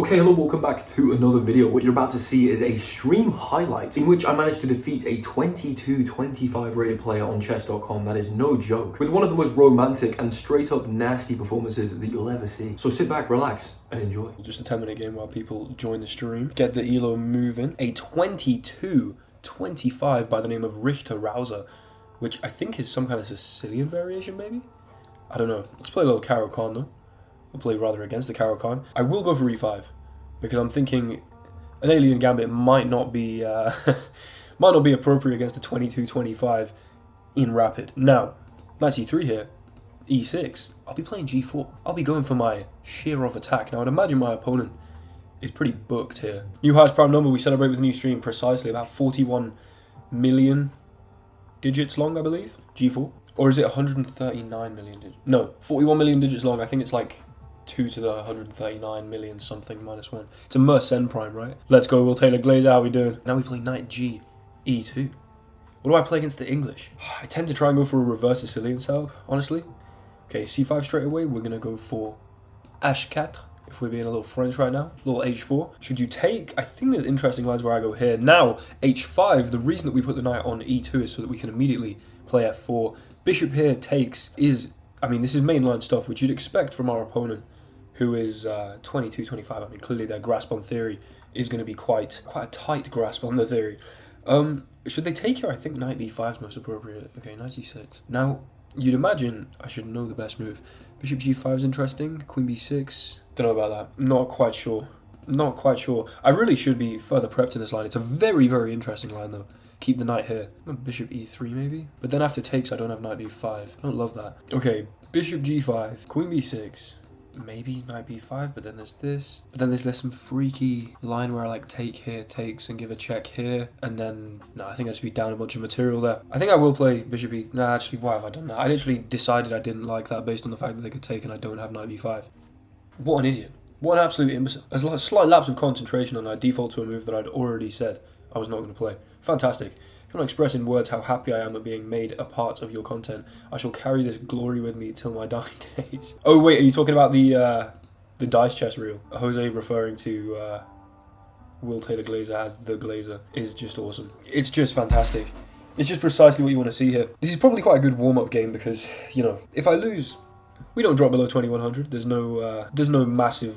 Okay, hello, welcome back to another video. What you're about to see is a stream highlight in which I managed to defeat a 22-25 rated player on chess.com. That is no joke. With one of the most romantic and straight up nasty performances that you'll ever see. So sit back, relax, and enjoy. Just a 10-minute game while people join the stream. Get the elo moving. A 22-25 by the name of Richter Rouser, which I think is some kind of Sicilian variation, maybe? I don't know. Let's play a little Caro Con though. I'll play rather against the Caro Con. I will go for e5 because I'm thinking an alien gambit might not be appropriate against a 22-25 in rapid. Now, knight c3 here, e6. I'll be playing g4. I'll be going for my Shirov attack. Now, I'd imagine my opponent is pretty booked here. New highest prime number we celebrate with a new stream, precisely about 41 million digits long, I believe. G4. Or is it 139 million digits? No, 41 million digits long. I think it's like 2 to the 139 million something minus 1. It's a Mersenne prime, right? Let's go, we'll Taylor Glazer. How are we doing? Now we play knight g, e2. What do I play against the English? I tend to try and go for a reverse Sicilian setup, honestly. Okay, c5 straight away. We're going to go for h4, if we're being a little French right now. A little h4. Should you take? I think there's interesting lines where I go here. Now, h5, the reason that we put the knight on e2 is so that we can immediately play f4. Bishop here takes is, I mean, this is mainline stuff, which you'd expect from our opponent, who is 22-25. I mean, clearly their grasp on theory is going to be quite a tight grasp on the theory. Should they take here? I think knight b5 is most appropriate. Okay, knight c6. Now, you'd imagine I should know the best move. Bishop g5 is interesting. Queen b6. Don't know about that. Not quite sure. Not quite sure. I really should be further prepped in this line. It's a very, very interesting line, though. Keep the knight here. Bishop e3, maybe? But then after takes, I don't have knight b5. I don't love that. Okay, bishop g5. Queen b6. Maybe knight b5, but then there's this. But then there's some freaky line where I like take here, takes, and give a check here. And then, no, I think I just be down a bunch of material there. I think I will play bishop e... Nah, actually, why have I done that? I literally decided I didn't like that based on the fact that they could take and I don't have knight b5. What an idiot. What an absolute imbecile. There's a slight lapse of concentration and I default to a move that I'd already said I was not going to play. Fantastic. If I want to express in words how happy I am at being made a part of your content, I shall carry this glory with me till my dying days. Oh wait, are you talking about the dice chess reel? Jose referring to Will Taylor Glazer as the Glazer is just awesome. It's just fantastic. It's just precisely what you want to see here. This is probably quite a good warm-up game because, you know, if I lose, we don't drop below 2100. There's no massive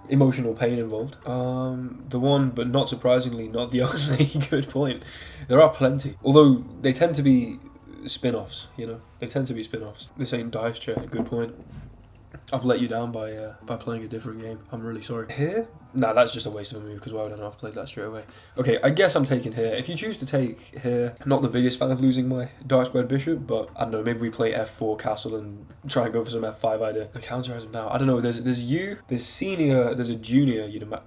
emotional pain involved. The one, but not surprisingly, not the only good point. There are plenty. Although they tend to be spin-offs, you know? They tend to be spin-offs. This ain't dice chair, good point. I've let you down by playing a different game. I'm really sorry. Here? Nah, that's just a waste of a move because why would I not have played that straight away? Okay, I guess I'm taking here. If you choose to take here, not the biggest fan of losing my dark squared bishop, but I don't know, maybe we play f4 castle and try and go for some f5 idea. The counter has him now. I don't know, there's you, there's senior, there's a junior, you'd imagine.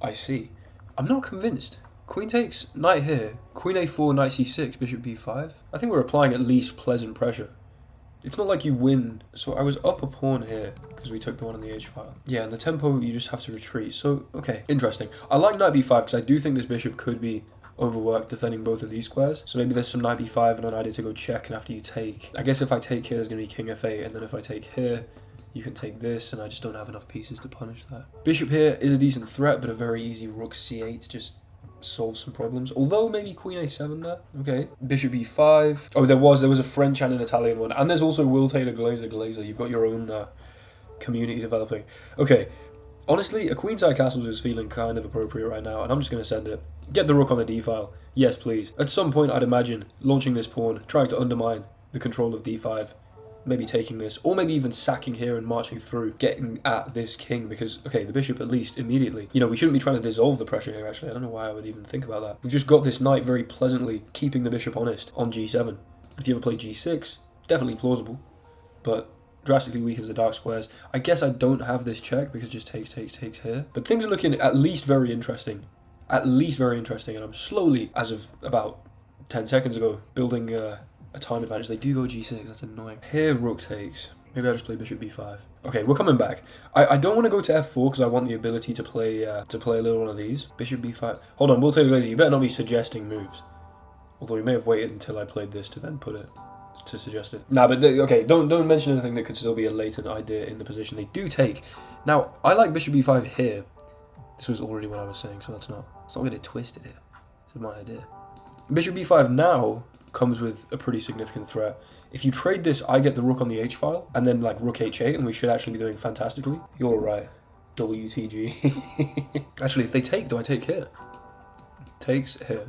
I see. I'm not convinced. Queen takes, knight here, queen a4, knight c6, bishop b5. I think we're applying at least pleasant pressure. It's not like you win. So I was up a pawn here because we took the one on the h file. Yeah, and the tempo, you just have to retreat. So, okay, interesting. I like knight b5 because I do think this bishop could be overworked defending both of these squares. So maybe there's some knight b5 and an idea to go check, and after you take, I guess if I take here, there's going to be king f8, and then if I take here, you can take this, and I just don't have enough pieces to punish that. Bishop here is a decent threat, but a very easy rook c8 just solve some problems, although maybe queen a7 there. Okay, bishop e5. Oh, there was a French and an Italian one, and there's also Will Taylor Glazer. You've got your own community developing. Okay, honestly, a queenside castle is feeling kind of appropriate right now, and I'm just going to send it. Get the rook on the d file. Yes, please. At some point, I'd imagine launching this pawn, trying to undermine the control of d5. Maybe taking this, or maybe even sacking here and marching through, getting at this king, because, okay, the bishop at least immediately. You know, we shouldn't be trying to dissolve the pressure here, actually. I don't know why I would even think about that. We've just got this knight very pleasantly keeping the bishop honest on g7. If you ever play g6, definitely plausible, but drastically weakens the dark squares. I guess I don't have this check because it just takes here. But things are looking at least very interesting. At least very interesting, and I'm slowly, as of about 10 seconds ago, building a time advantage. They do go g6, that's annoying. Here, rook takes. Maybe I'll just play bishop b5. Okay, we're coming back. I don't want to go to f4 because I want the ability to play a little one of these. Bishop b5. Hold on, Will Taylor Glazer, you better not be suggesting moves. Although we may have waited until I played this to then put it. to suggest it. Nah, but okay, don't mention anything that could still be a latent idea in the position they do take. Now, I like bishop b5 here. This was already what I was saying, so let's not get it twisted here. This is my idea. Bishop b5 now comes with a pretty significant threat. If you trade this, I get the rook on the h-file, and then like rook h8, and we should actually be doing fantastically. You're right. WTG. Actually, if they take, do I take here? Takes here.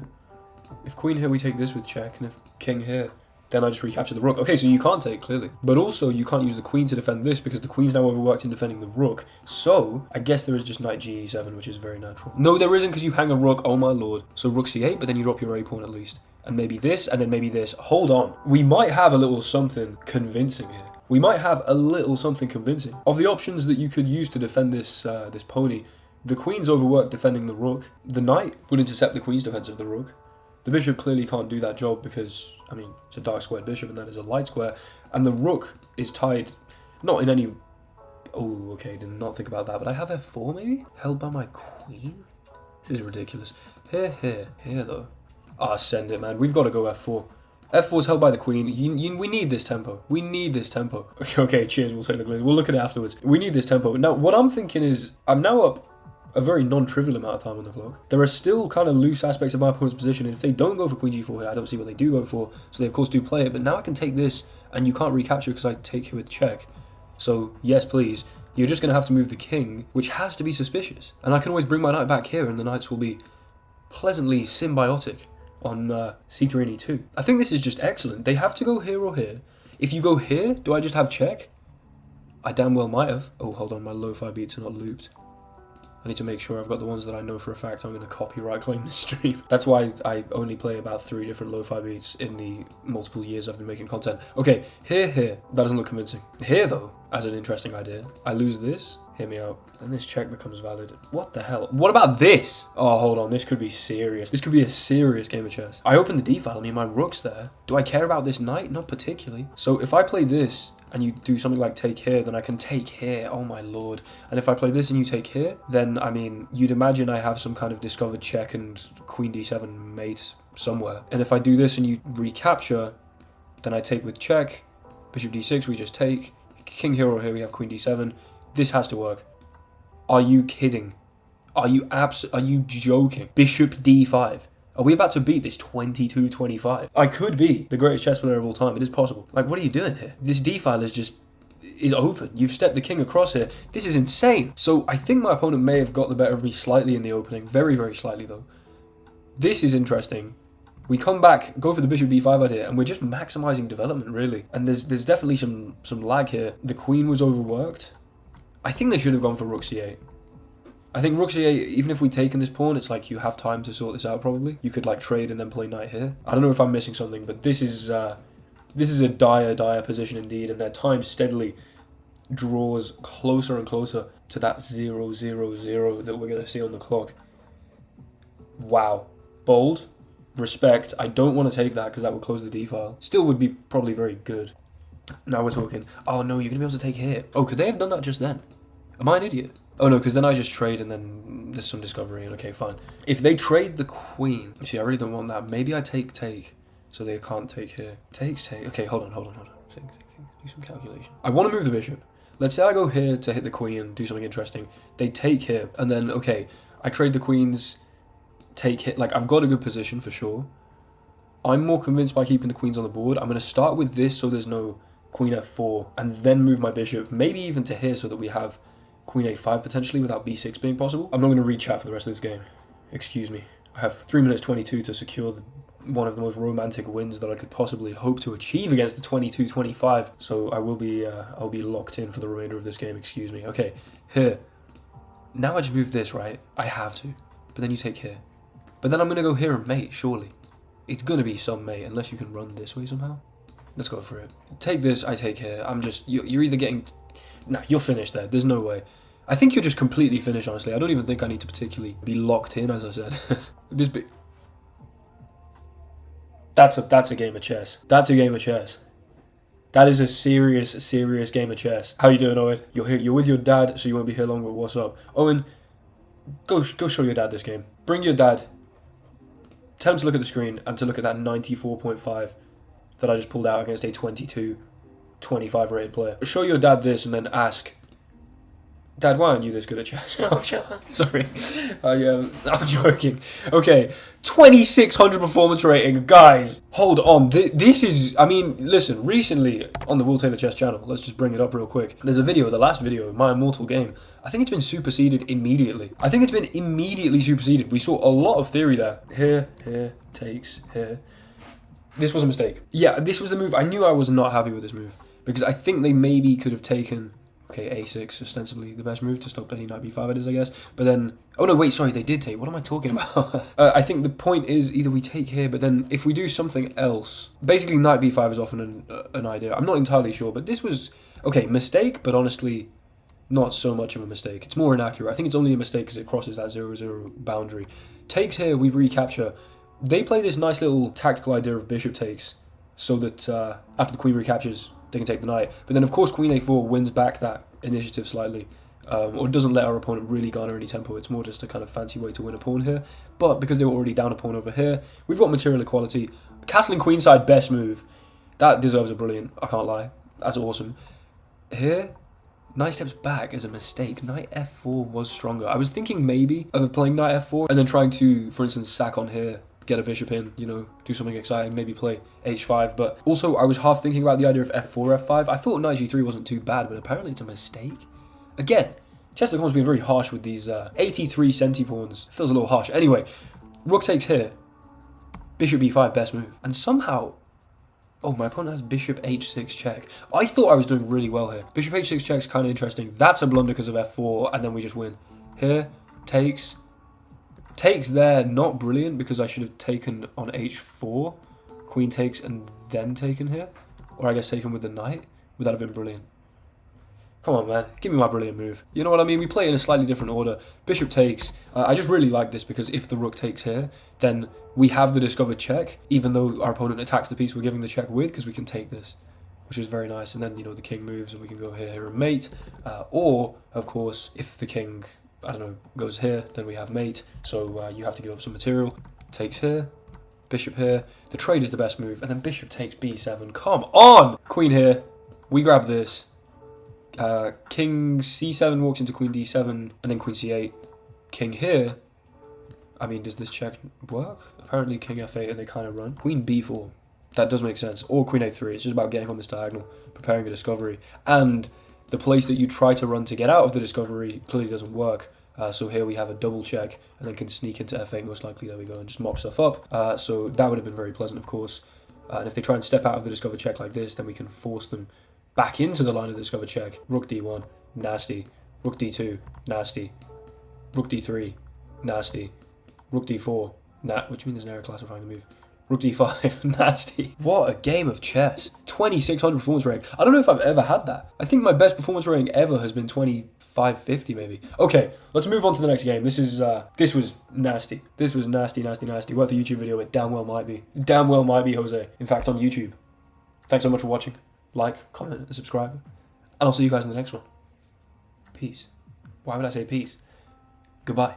If queen here, we take this with check, and if king here, then I just recapture the rook. Okay, so you can't take, clearly. But also, you can't use the queen to defend this, because the queen's now overworked in defending the rook. So, I guess there is just knight ge7, which is very natural. No, there isn't, because you hang a rook, oh my lord. So rook c8, but then you drop your a pawn at least. And maybe this, and then maybe this. Hold on. We might have a little something convincing here. We might have a little something convincing. Of the options that you could use to defend this this pony, the queen's overworked defending the rook. The knight would intercept the queen's defense of the rook. The bishop clearly can't do that job because, I mean, it's a dark squared bishop and that is a light square. And the rook is tied, not in any... Oh, okay, did not think about that. But I have f4 maybe? Held by my queen? This is ridiculous. Here though. Ah, send it, man. We've got to go f4. f4's held by the queen. We need this tempo. We need this tempo. Okay, cheers, we'll take the glaze. We'll look at it afterwards. We need this tempo. Now, what I'm thinking is, I'm now up a very non-trivial amount of time on the clock. There are still kind of loose aspects of my opponent's position, and if they don't go for queen g4 here, I don't see what they do go for, so they of course do play it, but now I can take this, and you can't recapture because I take here with check. So, yes please, you're just going to have to move the king, which has to be suspicious. And I can always bring my knight back here, and the knights will be pleasantly symbiotic on c3 and e2. I think this is just excellent. They have to go here or here. If you go here, do I just have check? I damn well might have. Oh, hold on, my lo-fi beats are not looped. I need to make sure I've got the ones that I know for a fact I'm going to copyright claim this stream. That's why I only play about 3 different lo-fi beats in the multiple years I've been making content. Okay, here. That doesn't look convincing. Here, though, as an interesting idea, I lose this. Hear me out. And this check becomes valid. What the hell? What about this? Oh, hold on. This could be serious. This could be a serious game of chess. I open the d-file. I mean, my rook's there. Do I care about this knight? Not particularly. So if I play this, and you do something like take here, then I can take here, oh my lord. And if I play this and you take here, then, I mean, you'd imagine I have some kind of discovered check and queen d7 mate somewhere. And if I do this and you recapture, then I take with check, bishop d6, we just take, king here or here, we have queen d7. This has to work. Are you kidding? Are you joking? Bishop d5. Are we about to beat this 22-25? I could be the greatest chess player of all time. It is possible. Like, what are you doing here? This d-file is open. You've stepped the king across here. This is insane. So I think my opponent may have got the better of me slightly in the opening. Very, very slightly, though. This is interesting. We come back, go for the bishop b5 idea, and we're just maximizing development, really. And there's definitely some lag here. The queen was overworked. I think they should have gone for rook c8. I think rook c8, even if we take in this pawn, it's like you have time to sort this out probably. You could like trade and then play knight here. I don't know if I'm missing something, but this is a dire position indeed, and their time steadily draws closer and closer to that 0-0-0 that we're going to see on the clock. Wow. Bold. Respect. I don't want to take that because that would close the d-file. Still would be probably very good. Now we're talking. Oh no, you're going to be able to take here. Oh, could they have done that just then? Am I an idiot? Oh no, because then I just trade and then there's some discovery and okay, fine. If they trade the queen, see, I really don't want that. Maybe I take, so they can't take here. Take. Okay, hold on. Think. Do some calculation. I want to move the bishop. Let's say I go here to hit the queen and do something interesting. They take here, and then, okay, I trade the queens, take hit. Like, I've got a good position for sure. I'm more convinced by keeping the queens on the board. I'm going to start with this so there's no queen f4, and then move my bishop, maybe even to here so that we have queen a5 potentially without b6 being possible. I'm not going to read chat for the rest of this game. Excuse me. I have 3 minutes 22 to secure one of the most romantic wins that I could possibly hope to achieve against the 22-25. So I will be, I'll be locked in for the remainder of this game. Excuse me. Okay, here. Now I just move this, right? I have to. But then you take here. But then I'm going to go here and mate, surely. It's going to be some mate, unless you can run this way somehow. Let's go for it. Take this, I take here. I'm just, you're either getting... Nah, you're finished there. There's no way. I think you're just completely finished, honestly. I don't even think I need to particularly be locked in, as I said. That's a game of chess. That's a game of chess. That is a serious game of chess. How you doing, Owen? You're here. You're with your dad, so you won't be here long, but what's up? Owen, go show your dad this game. Bring your dad. Tell him to look at the screen and to look at that 94.5 that I just pulled out against a 22-25 rated player. Show your dad this and then ask, Dad, why aren't you this good at chess? Sorry. I'm joking. Okay, 2600 performance rating. Guys, hold on. This is, I mean, listen, recently on the Will Taylor Chess channel, let's just bring it up real quick. There's a video, the last video, My Immortal Game. I think it's been superseded immediately. superseded. We saw a lot of theory there. Here, takes, here. This was a mistake. Yeah, this was the move. I knew I was not happy with this move because I think they maybe could have taken... Okay, a6, ostensibly the best move to stop any knight b5 it is, I guess. But then... Oh, no, wait, sorry, they did take... What am I talking about? I think the point is either we take here, but then if we do something else... Basically, knight b5 is often an idea. I'm not entirely sure, but this was... Okay, mistake, but honestly, not so much of a mistake. It's more inaccurate. I think it's only a mistake because it crosses that 0-0 boundary. Takes here, we recapture. They play this nice little tactical idea of bishop takes so that after the queen recaptures... they can take the knight. But then, of course, queen a4 wins back that initiative slightly, or doesn't let our opponent really garner any tempo. It's more just a kind of fancy way to win a pawn here. But because they were already down a pawn over here, we've got material equality. Castling queenside, best move. That deserves a brilliant, I can't lie. That's awesome. Here, knight steps back is a mistake. Knight f4 was stronger. I was thinking maybe of playing knight f4 and then trying to, for instance, sack on here, get a bishop in, you know, do something exciting, maybe play h5. But also, I was half thinking about the idea of f4, f5. I thought knight g3 wasn't too bad, but apparently it's a mistake. Again, Chess.com's been very harsh with these 83 centi pawns. Feels a little harsh. Anyway, rook takes here. Bishop b5, best move. And somehow... Oh, my opponent has bishop h6 check. I thought I was doing really well here. Bishop h6 check's kind of interesting. That's a blunder because of f4, and then we just win. Here, takes... Takes there, not brilliant, because I should have taken on h4. Queen takes and then taken here. Or I guess taken with the knight. Would that have been brilliant? Come on, man. Give me my brilliant move. You know what I mean? We play it in a slightly different order. Bishop takes. I just really like this because if the rook takes here, then we have the discovered check. Even though our opponent attacks the piece we're giving the check with, because we can take this, which is very nice. And then, you know, the king moves and we can go here and mate. Or, of course, if the king... I don't know, goes here, then we have mate, so you have to give up some material. Takes here, bishop here, the trade is the best move, and then bishop takes b7, come on! Queen here, we grab this, king c7 walks into queen d7, and then queen c8, king here. I mean, does this check work? Apparently king f8 and they kind of run. Queen b4, that does make sense, or queen a3, it's just about getting on this diagonal, preparing a discovery, and the place that you try to run to get out of the discovery clearly doesn't work. So here we have a double check and then can sneak into f8 most likely. There we go, and just mop stuff up. So that would have been very pleasant, of course. And if they try and step out of the discovered check like this, then we can force them back into the line of the discovered check. Rook d1, nasty. Rook d2, nasty. Rook d3, nasty. Rook d4, which means there's an error classifying the move. Rook d5, nasty. What a game of chess. 2600 performance rating. I don't know if I've ever had that. I think my best performance rating ever has been 2550 maybe. Okay, let's move on to the next game. This was nasty. This was nasty. Worth a YouTube video, it damn well might be. Damn well might be, Jose. In fact, on YouTube. Thanks so much for watching. Like, comment, and subscribe. And I'll see you guys in the next one. Peace. Why would I say peace? Goodbye.